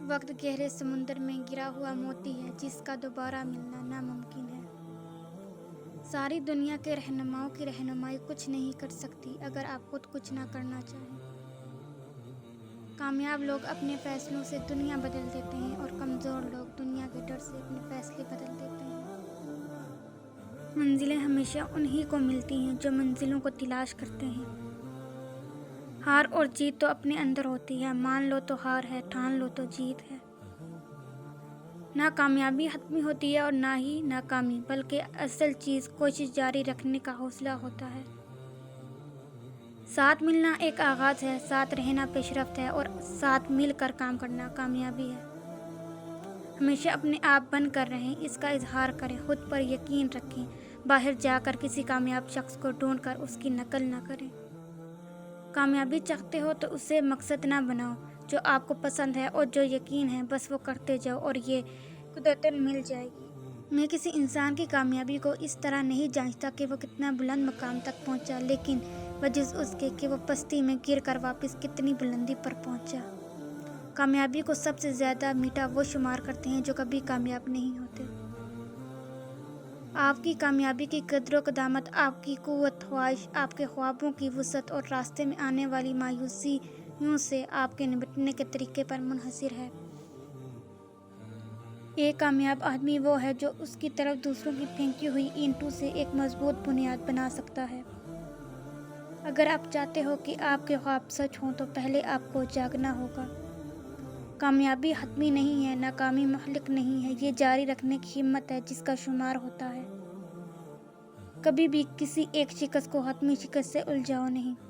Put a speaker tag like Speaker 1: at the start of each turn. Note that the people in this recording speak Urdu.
Speaker 1: وقت گہرے سمندر میں گرا ہوا موتی ہے جس کا دوبارہ ملنا ناممکن ہے۔ ساری دنیا کے رہنماؤں کی رہنمائی کچھ نہیں کر سکتی اگر آپ خود کچھ نہ کرنا چاہیں۔ کامیاب لوگ اپنے فیصلوں سے دنیا بدل دیتے ہیں اور کمزور لوگ دنیا کے ڈر سے اپنے فیصلے بدل دیتے ہیں۔ منزلیں ہمیشہ انہی کو ملتی ہیں جو منزلوں کو تلاش کرتے ہیں۔ ہار اور جیت تو اپنے اندر ہوتی ہے، مان لو تو ہار ہے، ٹھان لو تو جیت ہے۔ نہ کامیابی حتمی ہوتی ہے اور نہ ہی ناکامی، بلکہ اصل چیز کوشش جاری رکھنے کا حوصلہ ہوتا ہے۔ ساتھ ملنا ایک آغاز ہے، ساتھ رہنا پیش رفت ہے اور ساتھ مل کر کام کرنا کامیابی ہے۔ ہمیشہ اپنے آپ بن کر رہیں، اس کا اظہار کریں، خود پر یقین رکھیں، باہر جا کر کسی کامیاب شخص کو ڈھونڈ کر اس کی نقل نہ کریں۔ کامیابی چاہتے ہو تو اسے مقصد نہ بناؤ، جو آپ کو پسند ہے اور جو یقین ہے بس وہ کرتے جاؤ اور یہ قدرتاً مل جائے گی۔ میں کسی انسان کی کامیابی کو اس طرح نہیں جانچتا کہ وہ کتنا بلند مقام تک پہنچا، لیکن بجز اس کے کہ وہ پستی میں گر کر واپس کتنی بلندی پر پہنچا۔ کامیابی کو سب سے زیادہ میٹھا وہ شمار کرتے ہیں جو کبھی کامیاب نہیں ہوتے۔ آپ کی کامیابی کی قدر و قدامت آپ کی قوت خواہش، آپ کے خوابوں کی وسعت اور راستے میں آنے والی مایوسیوں سے آپ کے نمٹنے کے طریقے پر منحصر ہے۔ ایک کامیاب آدمی وہ ہے جو اس کی طرف دوسروں کی پھینکی ہوئی اینٹوں سے ایک مضبوط بنیاد بنا سکتا ہے۔ اگر آپ چاہتے ہو کہ آپ کے خواب سچ ہوں تو پہلے آپ کو جاگنا ہوگا۔ کامیابی حتمی نہیں ہے، ناکامی مہلک نہیں ہے، یہ جاری رکھنے کی ہمت ہے جس کا شمار ہوتا ہے۔ کبھی بھی کسی ایک شکست کو حتمی شکست سے الجھاؤ نہیں۔